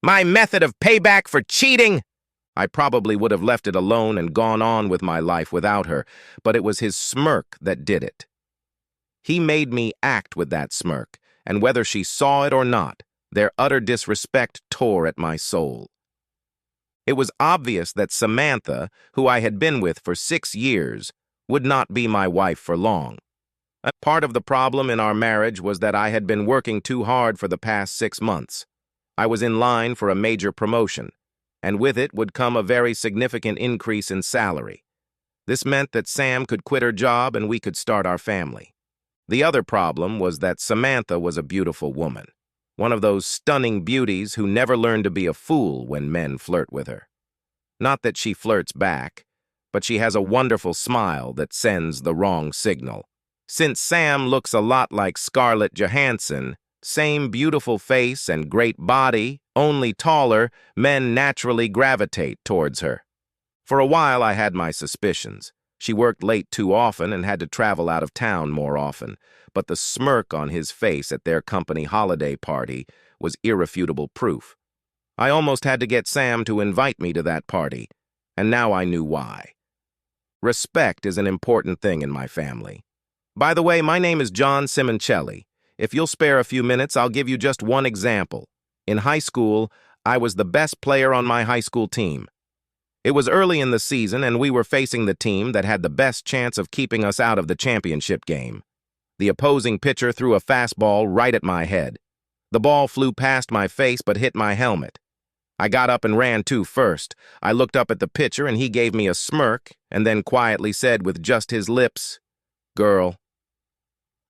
My method of payback for cheating! I probably would have left it alone and gone on with my life without her, but it was his smirk that did it. He made me act with that smirk, and whether she saw it or not, their utter disrespect tore at my soul. It was obvious that Samantha, who I had been with for 6 years, would not be my wife for long. A part of the problem in our marriage was that I had been working too hard for the past 6 months. I was in line for a major promotion, and with it would come a very significant increase in salary. This meant that Sam could quit her job and we could start our family. The other problem was that Samantha was a beautiful woman, one of those stunning beauties who never learn to be a fool when men flirt with her. Not that she flirts back, but she has a wonderful smile that sends the wrong signal. Since Sam looks a lot like Scarlett Johansson, same beautiful face and great body, only taller, men naturally gravitate towards her. For a while I had my suspicions. She worked late too often and had to travel out of town more often, but the smirk on his face at their company holiday party was irrefutable proof. I almost had to get Sam to invite me to that party, and now I knew why. Respect is an important thing in my family. By the way, my name is John Simoncelli. If you'll spare a few minutes, I'll give you just one example. In high school, I was the best player on my high school team. It was early in the season, and we were facing the team that had the best chance of keeping us out of the championship game. The opposing pitcher threw a fastball right at my head. The ball flew past my face but hit my helmet. I got up and ran too first. I looked up at the pitcher, and he gave me a smirk and then quietly said with just his lips, "Girl."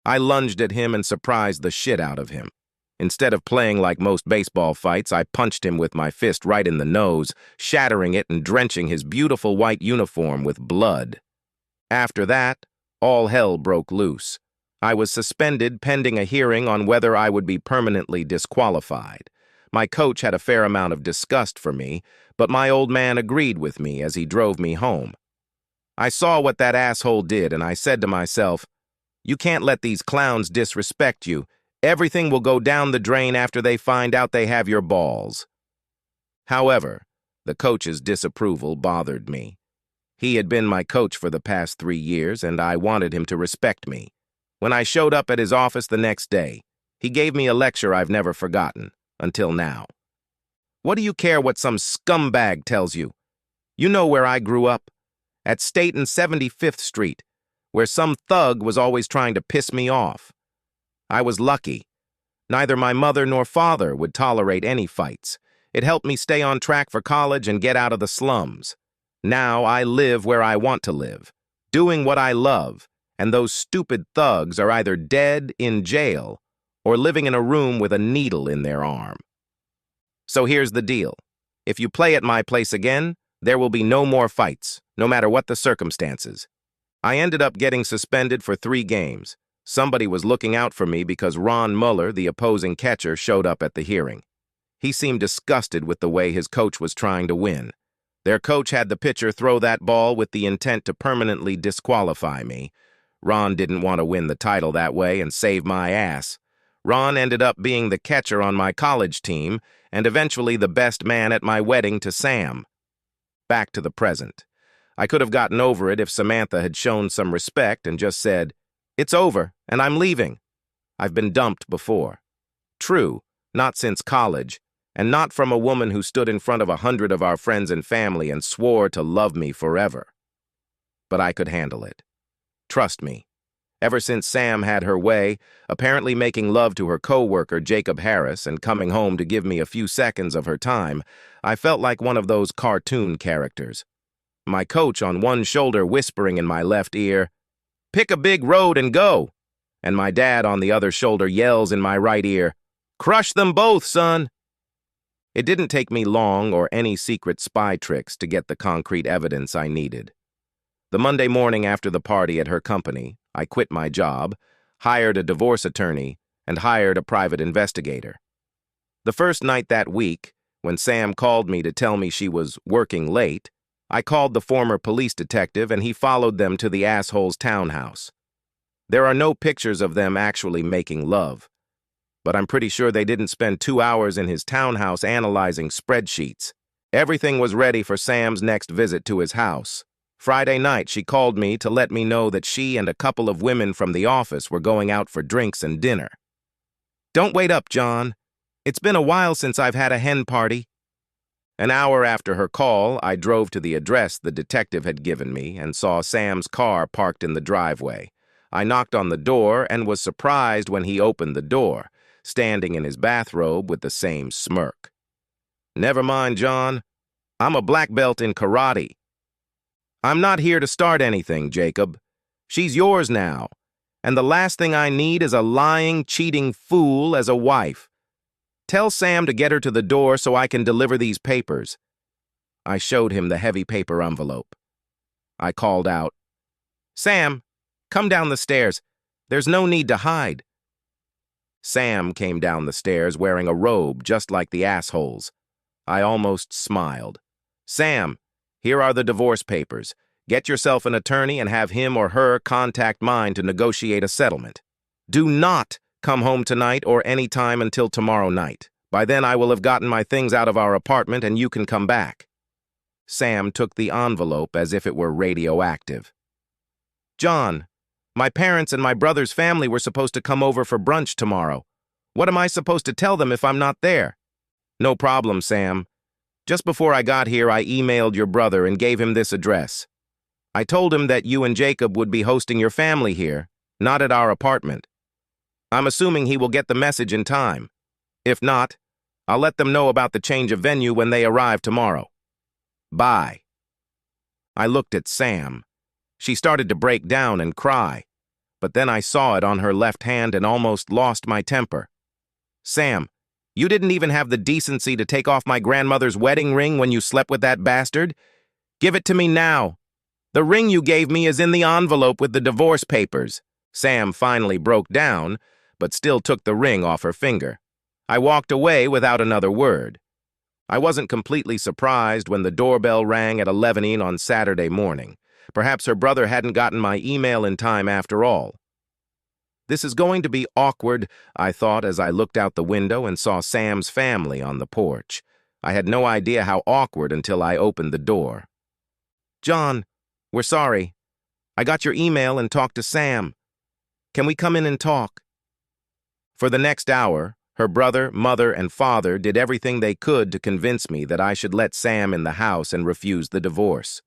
I lunged at him and surprised the shit out of him. Instead of playing like most baseball fights, I punched him with my fist right in the nose, shattering it and drenching his beautiful white uniform with blood. After that, all hell broke loose. I was suspended pending a hearing on whether I would be permanently disqualified. My coach had a fair amount of disgust for me, but my old man agreed with me as he drove me home. I saw what that asshole did, and I said to myself, "You can't let these clowns disrespect you. Everything will go down the drain after they find out they have your balls." However, the coach's disapproval bothered me. He had been my coach for the past 3 years, and I wanted him to respect me. When I showed up at his office the next day, he gave me a lecture I've never forgotten, until now. "What do you care what some scumbag tells you? You know where I grew up? At State and 75th Street, where some thug was always trying to piss me off. I was lucky. Neither my mother nor father would tolerate any fights. It helped me stay on track for college and get out of the slums. Now I live where I want to live, doing what I love, and those stupid thugs are either dead, in jail, or living in a room with a needle in their arm. So here's the deal. If you play at my place again, there will be no more fights, no matter what the circumstances." I ended up getting suspended for 3 games. Somebody was looking out for me because Ron Muller, the opposing catcher, showed up at the hearing. He seemed disgusted with the way his coach was trying to win. Their coach had the pitcher throw that ball with the intent to permanently disqualify me. Ron didn't want to win the title that way and save my ass. Ron ended up being the catcher on my college team and eventually the best man at my wedding to Sam. Back to the present. I could have gotten over it if Samantha had shown some respect and just said, "It's over, and I'm leaving." I've been dumped before. True, not since college, and not from a woman who stood in front of 100 of our friends and family and swore to love me forever. But I could handle it. Trust me. Ever since Sam had her way, apparently making love to her co-worker Jacob Harris and coming home to give me a few seconds of her time, I felt like one of those cartoon characters. My coach on one shoulder whispering in my left ear, "Pick a big road and go," and my dad on the other shoulder yells in my right ear, "Crush them both, son." It didn't take me long or any secret spy tricks to get the concrete evidence I needed. The Monday morning after the party at her company, I quit my job, hired a divorce attorney, and hired a private investigator. The first night that week, when Sam called me to tell me she was working late, I called the former police detective and he followed them to the asshole's townhouse. There are no pictures of them actually making love, but I'm pretty sure they didn't spend 2 hours in his townhouse analyzing spreadsheets. Everything was ready for Sam's next visit to his house. Friday night, she called me to let me know that she and a couple of women from the office were going out for drinks and dinner. "Don't wait up, John. It's been a while since I've had a hen party." An hour after her call, I drove to the address the detective had given me and saw Sam's car parked in the driveway. I knocked on the door and was surprised when he opened the door, standing in his bathrobe with the same smirk. "Never mind, John. I'm a black belt in karate. I'm not here to start anything, Jacob. She's yours now, and the last thing I need is a lying, cheating fool as a wife. Tell Sam to get her to the door so I can deliver these papers." I showed him the heavy paper envelope. I called out, "Sam, come down the stairs. There's no need to hide." Sam came down the stairs wearing a robe just like the assholes. I almost smiled. "Sam, here are the divorce papers. Get yourself an attorney and have him or her contact mine to negotiate a settlement. Do not come home tonight or any time until tomorrow night. By then I will have gotten my things out of our apartment and you can come back." Sam took the envelope as if it were radioactive. "John, my parents and my brother's family were supposed to come over for brunch tomorrow. What am I supposed to tell them if I'm not there?" "No problem, Sam. Just before I got here, I emailed your brother and gave him this address. I told him that you and Jacob would be hosting your family here, not at our apartment. I'm assuming he will get the message in time. If not, I'll let them know about the change of venue when they arrive tomorrow. Bye." I looked at Sam. She started to break down and cry, but then I saw it on her left hand and almost lost my temper. "Sam, you didn't even have the decency to take off my grandmother's wedding ring when you slept with that bastard? Give it to me now. The ring you gave me is in the envelope with the divorce papers." Sam finally broke down, but still took the ring off her finger. I walked away without another word. I wasn't completely surprised when the doorbell rang at 11 on Saturday morning. Perhaps her brother hadn't gotten my email in time after all. This is going to be awkward, I thought as I looked out the window and saw Sam's family on the porch. I had no idea how awkward until I opened the door. "John, we're sorry. I got your email and talked to Sam. Can we come in and talk?" For the next hour, her brother, mother, and father did everything they could to convince me that I should let Sam in the house and refuse the divorce.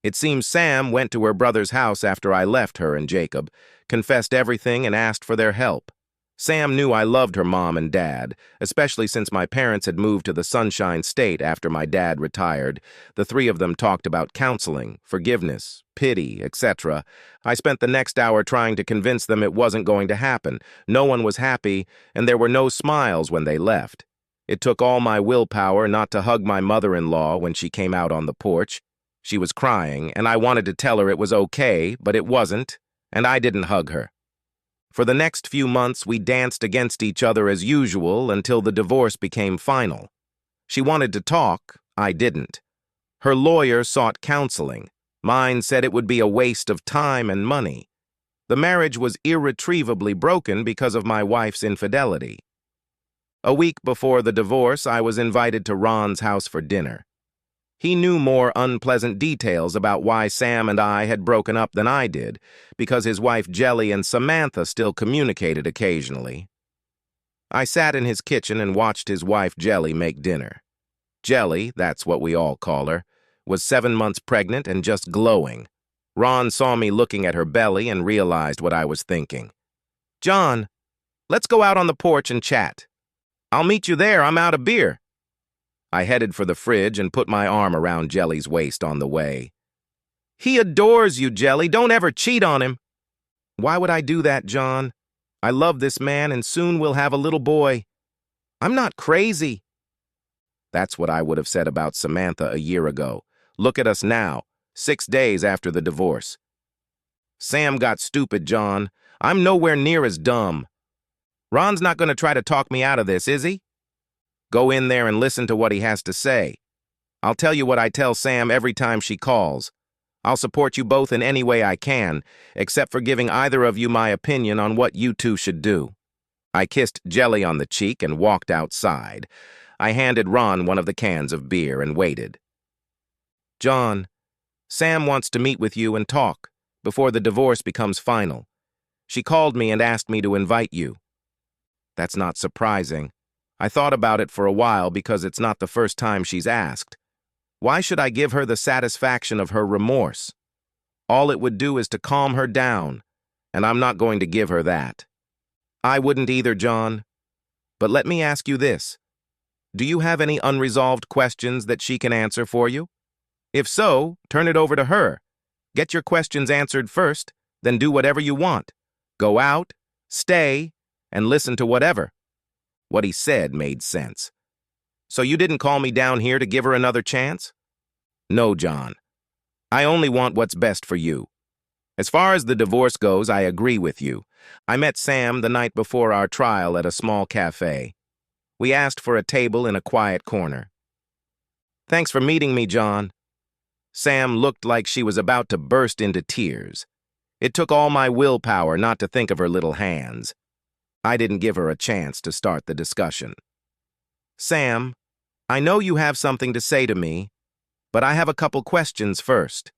It seems Sam went to her brother's house after I left her and Jacob, confessed everything, and asked for their help. Sam knew I loved her mom and dad, especially since my parents had moved to the Sunshine State after my dad retired. The three of them talked about counseling, forgiveness, pity, etc. I spent the next hour trying to convince them it wasn't going to happen. No one was happy, and there were no smiles when they left. It took all my willpower not to hug my mother-in-law when she came out on the porch. She was crying, and I wanted to tell her it was okay, but it wasn't, and I didn't hug her. For the next few months, we danced against each other as usual until the divorce became final. She wanted to talk, I didn't. Her lawyer sought counseling. Mine said it would be a waste of time and money. The marriage was irretrievably broken because of my wife's infidelity. A week before the divorce, I was invited to Ron's house for dinner. He knew more unpleasant details about why Sam and I had broken up than I did, because his wife Jelly and Samantha still communicated occasionally. I sat in his kitchen and watched his wife Jelly make dinner. Jelly, that's what we all call her, was 7 months pregnant and just glowing. Ron saw me looking at her belly and realized what I was thinking. "John, let's go out on the porch and chat. I'll meet you there, I'm out of beer." I headed for the fridge and put my arm around Jelly's waist on the way. "He adores you, Jelly. Don't ever cheat on him." "Why would I do that, John? I love this man and soon we'll have a little boy. I'm not crazy." That's what I would have said about Samantha a year ago. Look at us now, 6 days after the divorce. "Sam got stupid, John. I'm nowhere near as dumb. Ron's not going to try to talk me out of this, is he? Go in there and listen to what he has to say. I'll tell you what I tell Sam every time she calls. I'll support you both in any way I can, except for giving either of you my opinion on what you two should do." I kissed Jelly on the cheek and walked outside. I handed Ron one of the cans of beer and waited. John, Sam wants to meet with you and talk before the divorce becomes final. She called me and asked me to invite you. That's not surprising. I thought about it for a while because it's not the first time she's asked. Why should I give her the satisfaction of her remorse? All it would do is to calm her down, and I'm not going to give her that. I wouldn't either, John. But let me ask you this. Do you have any unresolved questions that she can answer for you? If so, turn it over to her. Get your questions answered first, then do whatever you want. Go out, stay, and listen to whatever. What he said made sense. So you didn't call me down here to give her another chance? No, John. I only want what's best for you. As far as the divorce goes, I agree with you. I met Sam the night before our trial at a small cafe. We asked for a table in a quiet corner. Thanks for meeting me, John. Sam looked like she was about to burst into tears. It took all my willpower not to think of her little hands. I didn't give her a chance to start the discussion. Sam, I know you have something to say to me, but I have a couple questions first.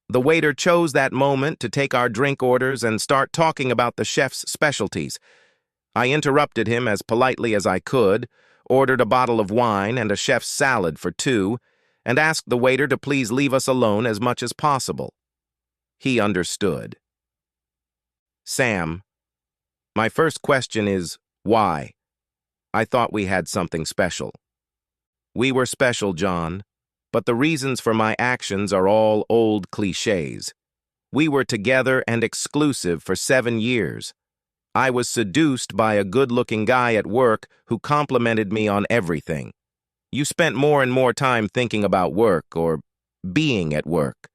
The waiter chose that moment to take our drink orders and start talking about the chef's specialties. I interrupted him as politely as I could, ordered a bottle of wine and a chef's salad for two, and asked the waiter to please leave us alone as much as possible. He understood. Sam, my first question is, why? I thought we had something special. We were special, John, but the reasons for my actions are all old cliches. We were together and exclusive for 7 years. I was seduced by a good-looking guy at work who complimented me on everything. You spent more and more time thinking about work or being at work.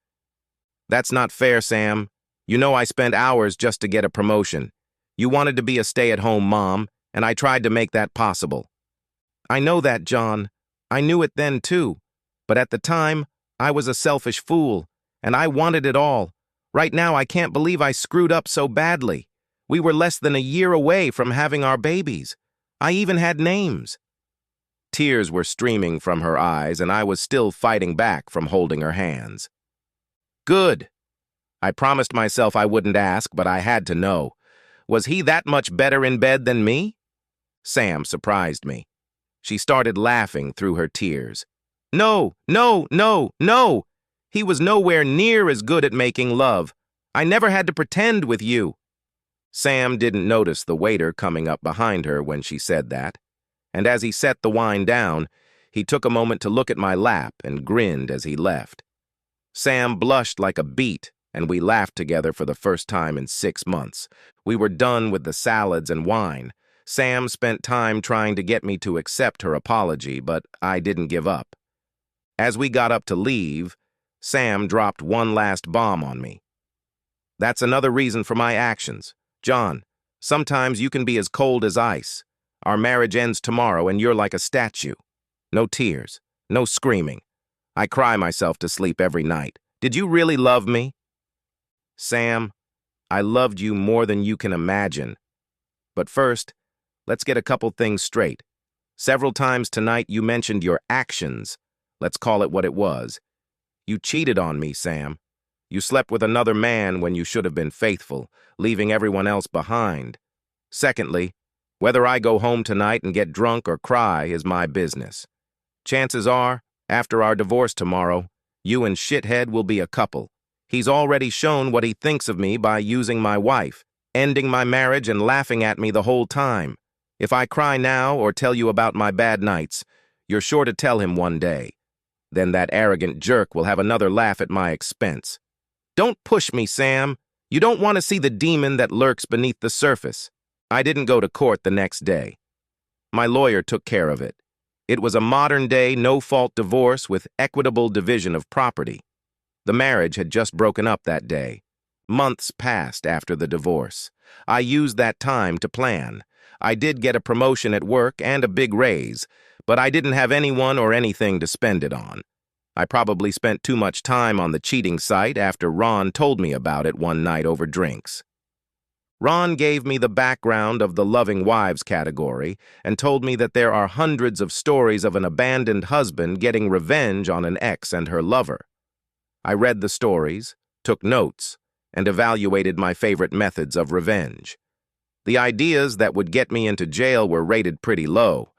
That's not fair, Sam. You know I spent hours just to get a promotion. You wanted to be a stay-at-home mom, and I tried to make that possible. I know that, John. I knew it then, too. But at the time, I was a selfish fool, and I wanted it all. Right now, I can't believe I screwed up so badly. We were less than a year away from having our babies. I even had names. Tears were streaming from her eyes, and I was still fighting back from holding her hands. Good. I promised myself I wouldn't ask, but I had to know. Was he that much better in bed than me? Sam surprised me. She started laughing through her tears. No, no, no, no! He was nowhere near as good at making love. I never had to pretend with you. Sam didn't notice the waiter coming up behind her when she said that, and as he set the wine down, he took a moment to look at my lap and grinned as he left. Sam blushed like a beet, and we laughed together for the first time in 6 months. We were done with the salads and wine. Sam spent time trying to get me to accept her apology, but I didn't give up. As we got up to leave, Sam dropped one last bomb on me. That's another reason for my actions. John, sometimes you can be as cold as ice. Our marriage ends tomorrow and you're like a statue. No tears, no screaming. I cry myself to sleep every night. Did you really love me? Sam, I loved you more than you can imagine. But first, let's get a couple things straight. Several times tonight you mentioned your actions. Let's call it what it was. You cheated on me, Sam. You slept with another man when you should have been faithful, leaving everyone else behind. Secondly, whether I go home tonight and get drunk or cry is my business. Chances are, after our divorce tomorrow, you and Shithead will be a couple. He's already shown what he thinks of me by using my wife, ending my marriage and laughing at me the whole time. If I cry now or tell you about my bad nights, you're sure to tell him one day. Then that arrogant jerk will have another laugh at my expense. Don't push me, Sam. You don't want to see the demon that lurks beneath the surface. I didn't go to court the next day. My lawyer took care of it. It was a modern-day, no-fault divorce with equitable division of property. The marriage had just broken up that day. Months passed after the divorce. I used that time to plan. I did get a promotion at work and a big raise, but I didn't have anyone or anything to spend it on. I probably spent too much time on the cheating site after Ron told me about it one night over drinks. Ron gave me the background of the loving wives category and told me that there are hundreds of stories of an abandoned husband getting revenge on an ex and her lover. I read the stories, took notes, and evaluated my favorite methods of revenge. The ideas that would get me into jail were rated pretty low.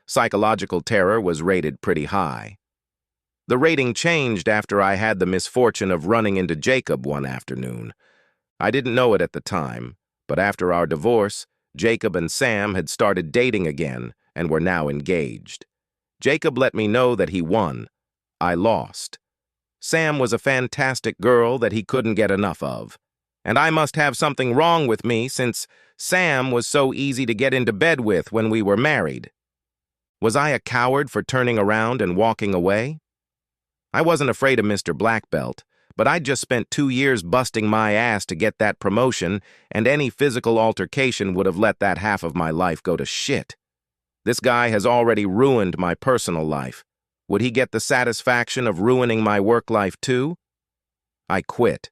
Psychological terror was rated pretty high. The rating changed after I had the misfortune of running into Jacob one afternoon. I didn't know it at the time, but after our divorce, Jacob and Sam had started dating again and were now engaged. Jacob let me know that he won. I lost. Sam was a fantastic girl that he couldn't get enough of. And I must have something wrong with me since Sam was so easy to get into bed with when we were married. Was I a coward for turning around and walking away? I wasn't afraid of Mr. Black Belt, but I'd just spent 2 years busting my ass to get that promotion, and any physical altercation would have let that half of my life go to shit. This guy has already ruined my personal life. Would he get the satisfaction of ruining my work life too? I quit.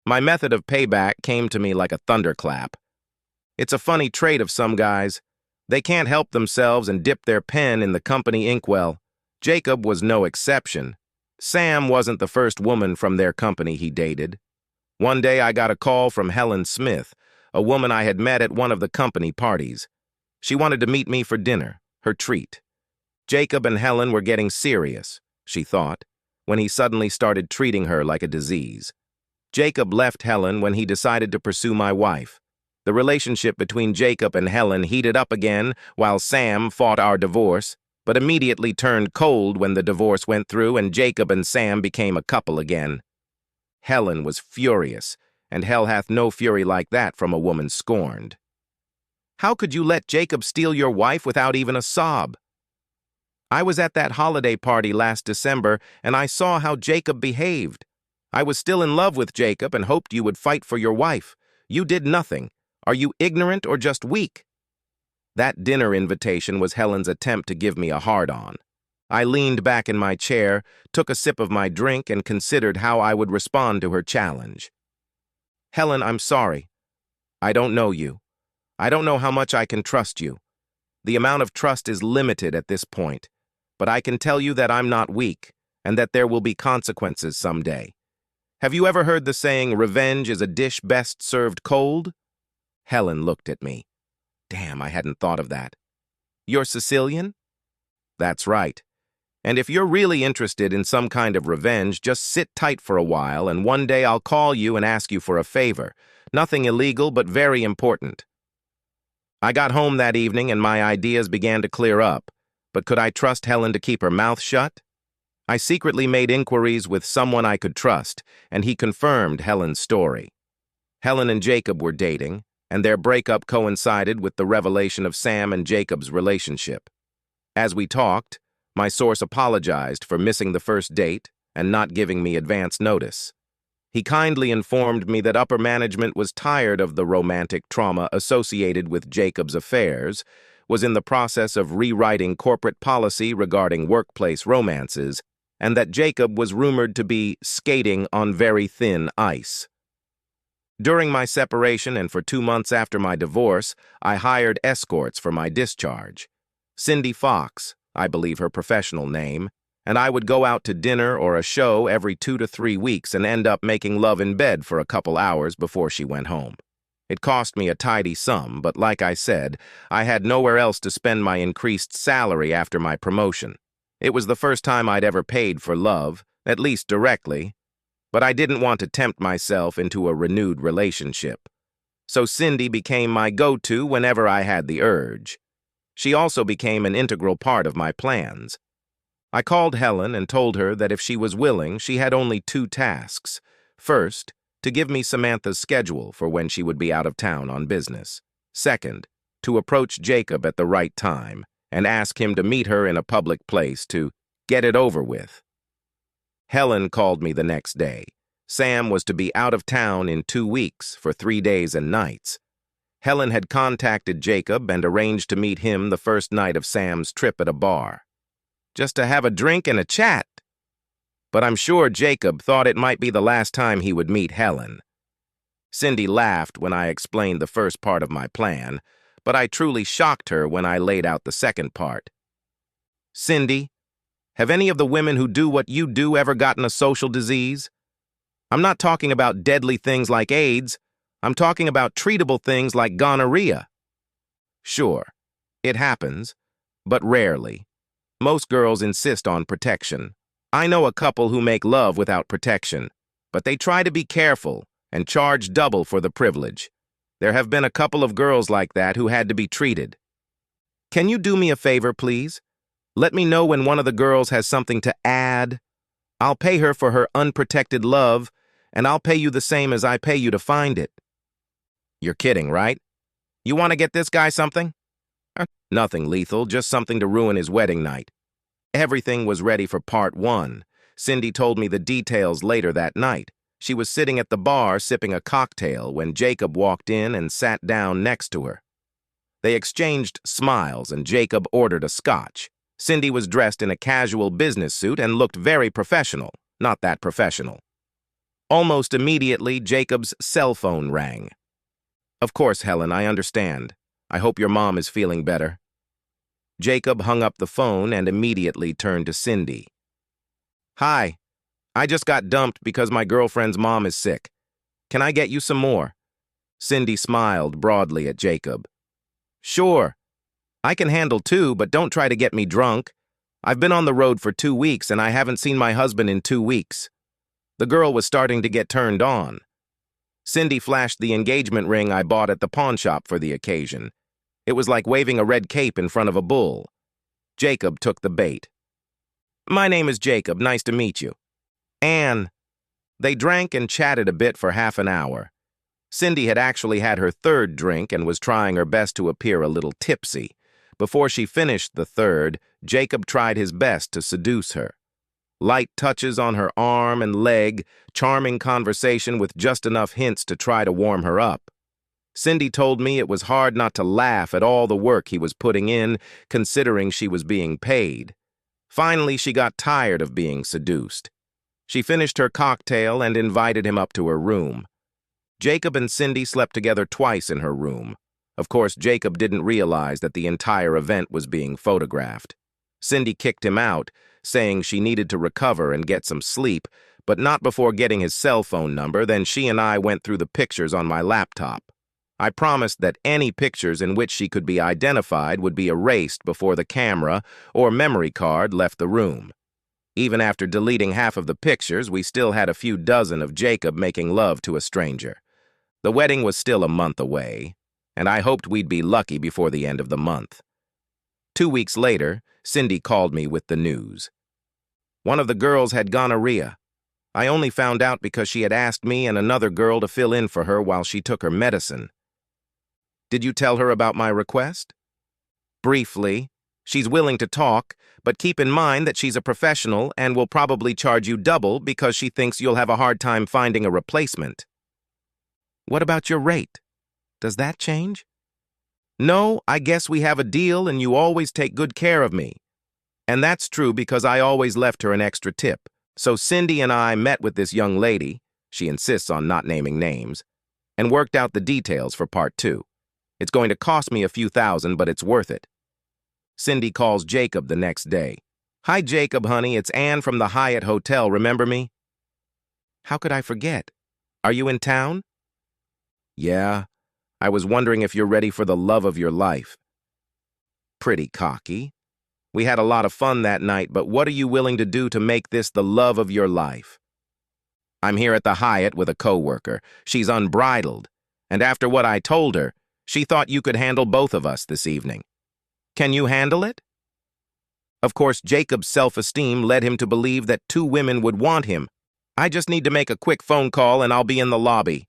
My method of payback came to me like a thunderclap. It's a funny trait of some guys. They can't help themselves and dip their pen in the company inkwell. Jacob was no exception. Sam wasn't the first woman from their company he dated. One day I got a call from Helen Smith, a woman I had met at one of the company parties. She wanted to meet me for dinner, her treat. Jacob and Helen were getting serious, she thought, when he suddenly started treating her like a disease. Jacob left Helen when he decided to pursue my wife. The relationship between Jacob and Helen heated up again while Sam fought our divorce, but immediately turned cold when the divorce went through and Jacob and Sam became a couple again. Helen was furious, and hell hath no fury like that from a woman scorned. How could you let Jacob steal your wife without even a sob? I was at that holiday party last December, and I saw how Jacob behaved. I was still in love with Jacob and hoped you would fight for your wife. You did nothing. Are you ignorant or just weak? That dinner invitation was Helen's attempt to give me a hard-on. I leaned back in my chair, took a sip of my drink, and considered how I would respond to her challenge. Helen, I'm sorry. I don't know you. I don't know how much I can trust you. The amount of trust is limited at this point, but I can tell you that I'm not weak, and that there will be consequences someday. Have you ever heard the saying, revenge is a dish best served cold? Helen looked at me. Damn, I hadn't thought of that. You're Sicilian? That's right. And if you're really interested in some kind of revenge, just sit tight for a while, and one day I'll call you and ask you for a favor. Nothing illegal, but very important. I got home that evening and my ideas began to clear up, but could I trust Helen to keep her mouth shut? I secretly made inquiries with someone I could trust, and he confirmed Helen's story. Helen and Jacob were dating, and their breakup coincided with the revelation of Sam and Jacob's relationship. As we talked, my source apologized for missing the first date and not giving me advance notice. He kindly informed me that upper management was tired of the romantic trauma associated with Jacob's affairs, was in the process of rewriting corporate policy regarding workplace romances, and that Jacob was rumored to be skating on very thin ice. During my separation and for 2 months after my divorce, I hired escorts for my discharge. Cindy Fox, I believe her professional name, and I would go out to dinner or a show every 2 to 3 weeks and end up making love in bed for a couple hours before she went home. It cost me a tidy sum, but like I said, I had nowhere else to spend my increased salary after my promotion. It was the first time I'd ever paid for love, at least directly, but I didn't want to tempt myself into a renewed relationship. So Cindy became my go-to whenever I had the urge. She also became an integral part of my plans. I called Helen and told her that if she was willing, she had only 2 tasks. First, to give me Samantha's schedule for when she would be out of town on business. Second, to approach Jacob at the right time and ask him to meet her in a public place to get it over with. Helen called me the next day. Sam was to be out of town in 2 weeks for 3 days and nights. Helen had contacted Jacob and arranged to meet him the first night of Sam's trip at a bar. Just to have a drink and a chat. But I'm sure Jacob thought it might be the last time he would meet Helen. Cindy laughed when I explained the first part of my plan, but I truly shocked her when I laid out the second part. Cindy, have any of the women who do what you do ever gotten a social disease? I'm not talking about deadly things like AIDS. I'm talking about treatable things like gonorrhea. Sure, it happens, but rarely. Most girls insist on protection. I know a couple who make love without protection, but they try to be careful and charge double for the privilege. There have been a couple of girls like that who had to be treated. Can you do me a favor, please? Let me know when one of the girls has something to add. I'll pay her for her unprotected love, and I'll pay you the same as I pay you to find it. You're kidding, right? You want to get this guy something? Nothing lethal, just something to ruin his wedding night. Everything was ready for part one. Cindy told me the details later that night. She was sitting at the bar sipping a cocktail when Jacob walked in and sat down next to her. They exchanged smiles and Jacob ordered a scotch. Cindy was dressed in a casual business suit and looked very professional, not that professional. Almost immediately, Jacob's cell phone rang. Of course, Helen, I understand. I hope your mom is feeling better. Jacob hung up the phone and immediately turned to Cindy. Hi, I just got dumped because my girlfriend's mom is sick. Can I get you some more? Cindy smiled broadly at Jacob. Sure. I can handle two, but don't try to get me drunk. I've been on the road for 2 weeks and I haven't seen my husband in 2 weeks. The girl was starting to get turned on. Cindy flashed the engagement ring I bought at the pawn shop for the occasion. It was like waving a red cape in front of a bull. Jacob took the bait. My name is Jacob. Nice to meet you. Anne. They drank and chatted a bit for half an hour. Cindy had actually had her third drink and was trying her best to appear a little tipsy. Before she finished the third, Jacob tried his best to seduce her. Light touches on her arm and leg, charming conversation with just enough hints to try to warm her up. Cindy told me it was hard not to laugh at all the work he was putting in, considering she was being paid. Finally, she got tired of being seduced. She finished her cocktail and invited him up to her room. Jacob and Cindy slept together twice in her room. Of course, Jacob didn't realize that the entire event was being photographed. Cindy kicked him out, saying she needed to recover and get some sleep, but not before getting his cell phone number. Then she and I went through the pictures on my laptop. I promised that any pictures in which she could be identified would be erased before the camera or memory card left the room. Even after deleting half of the pictures, we still had a few dozen of Jacob making love to a stranger. The wedding was still a month away, and I hoped we'd be lucky before the end of the month. 2 weeks later, Cindy called me with the news. One of the girls had gonorrhea. I only found out because she had asked me and another girl to fill in for her while she took her medicine. Did you tell her about my request? Briefly. She's willing to talk, but keep in mind that she's a professional and will probably charge you double because she thinks you'll have a hard time finding a replacement. What about your rate? Does that change? No, I guess we have a deal and you always take good care of me. And that's true because I always left her an extra tip. So Cindy and I met with this young lady, she insists on not naming names, and worked out the details for part 2. It's going to cost me a few thousand, but it's worth it. Cindy calls Jacob the next day. Hi, Jacob, honey, it's Anne from the Hyatt Hotel, remember me? How could I forget? Are you in town? Yeah, I was wondering if you're ready for the love of your life. Pretty cocky. We had a lot of fun that night, but what are you willing to do to make this the love of your life? I'm here at the Hyatt with a coworker. She's unbridled, and after what I told her, she thought you could handle both of us this evening. Can you handle it? Of course, Jacob's self-esteem led him to believe that 2 women would want him. I just need to make a quick phone call and I'll be in the lobby.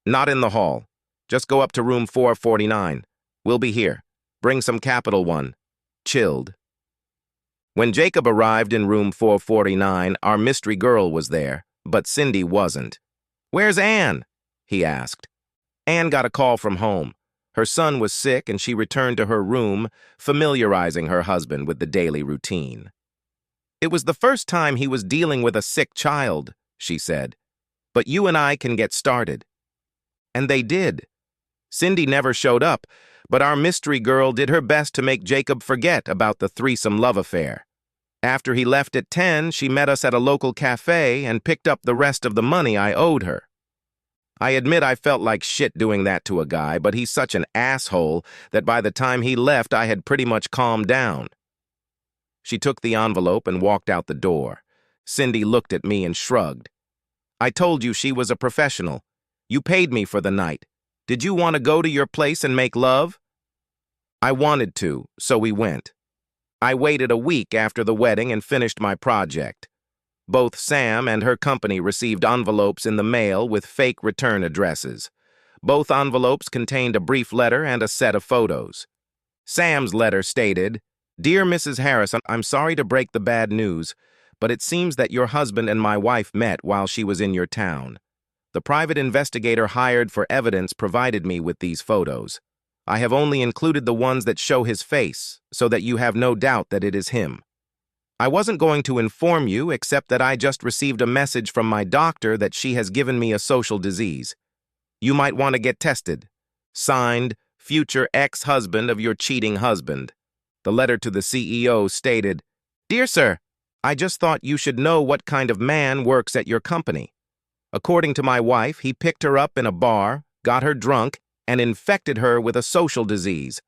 Not in the hall. Just go up to room 449. We'll be here. Bring some Capital One. Chilled. When Jacob arrived in room 449, our mystery girl was there, but Cindy wasn't. Where's Anne? He asked. Anne got a call from home. Her son was sick and she returned to her room, familiarizing her husband with the daily routine. It was the first time he was dealing with a sick child, she said. But you and I can get started. And they did. Cindy never showed up, but our mystery girl did her best to make Jacob forget about the threesome love affair. After he left at 10, she met us at a local cafe and picked up the rest of the money I owed her. I admit I felt like shit doing that to a guy, but he's such an asshole that by the time he left, I had pretty much calmed down. She took the envelope and walked out the door. Cindy looked at me and shrugged. I told you she was a professional. You paid me for the night. Did you want to go to your place and make love? I wanted to, so we went. I waited a week after the wedding and finished my project. Both Sam and her company received envelopes in the mail with fake return addresses. Both envelopes contained a brief letter and a set of photos. Sam's letter stated, "Dear Mrs. Harris, I'm sorry to break the bad news, but it seems that your husband and my wife met while she was in your town. The private investigator hired for evidence provided me with these photos. I have only included the ones that show his face, so that you have no doubt that it is him. I wasn't going to inform you except that I just received a message from my doctor that she has given me a social disease. You might want to get tested. Signed, future ex-husband of your cheating husband." The letter to the CEO stated, "Dear sir, I just thought you should know what kind of man works at your company. According to my wife, he picked her up in a bar, got her drunk, and infected her with a social disease.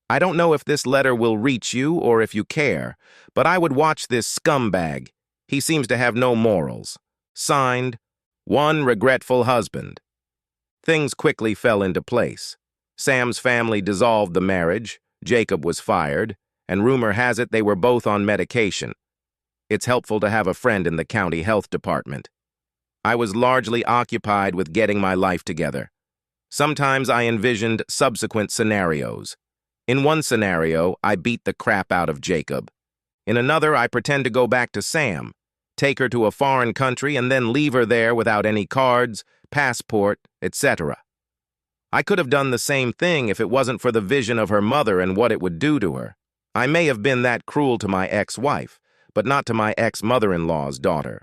I don't know if this letter will reach you or if you care, but I would watch this scumbag. He seems to have no morals. Signed, one regretful husband." Things quickly fell into place. Sam's family dissolved the marriage, Jacob was fired, and rumor has it they were both on medication. It's helpful to have a friend in the county health department. I was largely occupied with getting my life together. Sometimes I envisioned subsequent scenarios. In one scenario, I beat the crap out of Jacob. In another, I pretend to go back to Sam, take her to a foreign country, and then leave her there without any cards, passport, etc. I could have done the same thing if it wasn't for the vision of her mother and what it would do to her. I may have been that cruel to my ex-wife, but not to my ex-mother-in-law's daughter.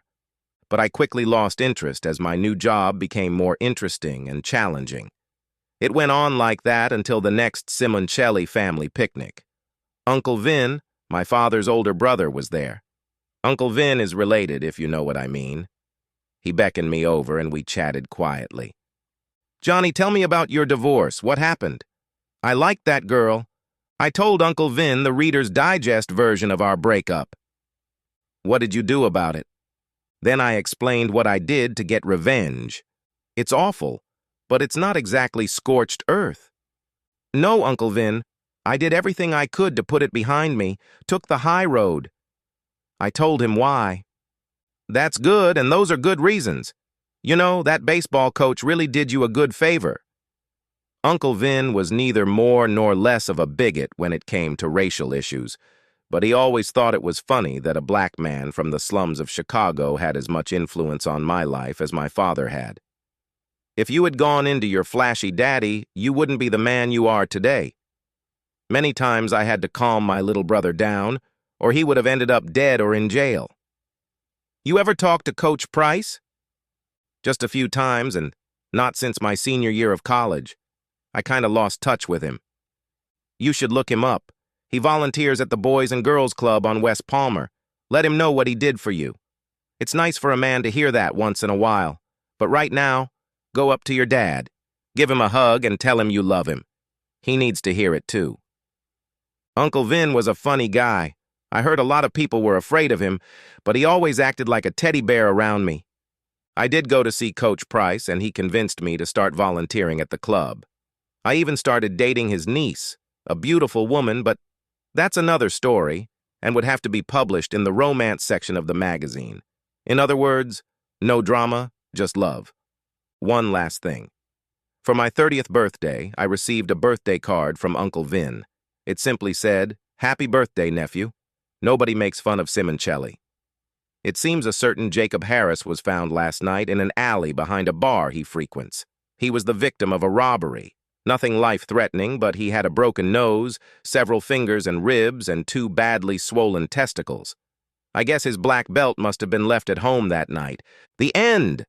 But I quickly lost interest as my new job became more interesting and challenging. It went on like that until the next Simoncelli family picnic. Uncle Vin, my father's older brother, was there. Uncle Vin is related, if you know what I mean. He beckoned me over and we chatted quietly. "Johnny, tell me about your divorce. What happened?" "I liked that girl. I told Uncle Vin the Reader's Digest version of our breakup." "What did you do about it?" Then I explained what I did to get revenge. "It's awful, but it's not exactly scorched earth." "No, Uncle Vin. I did everything I could to put it behind me, took the high road." I told him why. "That's good, and those are good reasons. You know, that baseball coach really did you a good favor." Uncle Vin was neither more nor less of a bigot when it came to racial issues, but he always thought it was funny that a black man from the slums of Chicago had as much influence on my life as my father had. "If you had gone into your flashy daddy, you wouldn't be the man you are today. Many times I had to calm my little brother down, or he would have ended up dead or in jail." "You ever talk to Coach Price?" "Just a few times, and not since my senior year of college. I kinda lost touch with him." "You should look him up. He volunteers at the Boys and Girls Club on West Palmer. Let him know what he did for you. It's nice for a man to hear that once in a while. But right now, go up to your dad. Give him a hug and tell him you love him. He needs to hear it too." Uncle Vin was a funny guy. I heard a lot of people were afraid of him, but he always acted like a teddy bear around me. I did go to see Coach Price, and he convinced me to start volunteering at the club. I even started dating his niece, a beautiful woman, but that's another story, and would have to be published in the romance section of the magazine. In other words, no drama, just love. One last thing. For my 30th birthday, I received a birthday card from Uncle Vin. It simply said, "Happy birthday, nephew. Nobody makes fun of Simoncelli." It seems a certain Jacob Harris was found last night in an alley behind a bar he frequents. He was the victim of a robbery. Nothing life-threatening, but he had a broken nose, several fingers and ribs, and 2 badly swollen testicles. I guess his black belt must have been left at home that night. The end!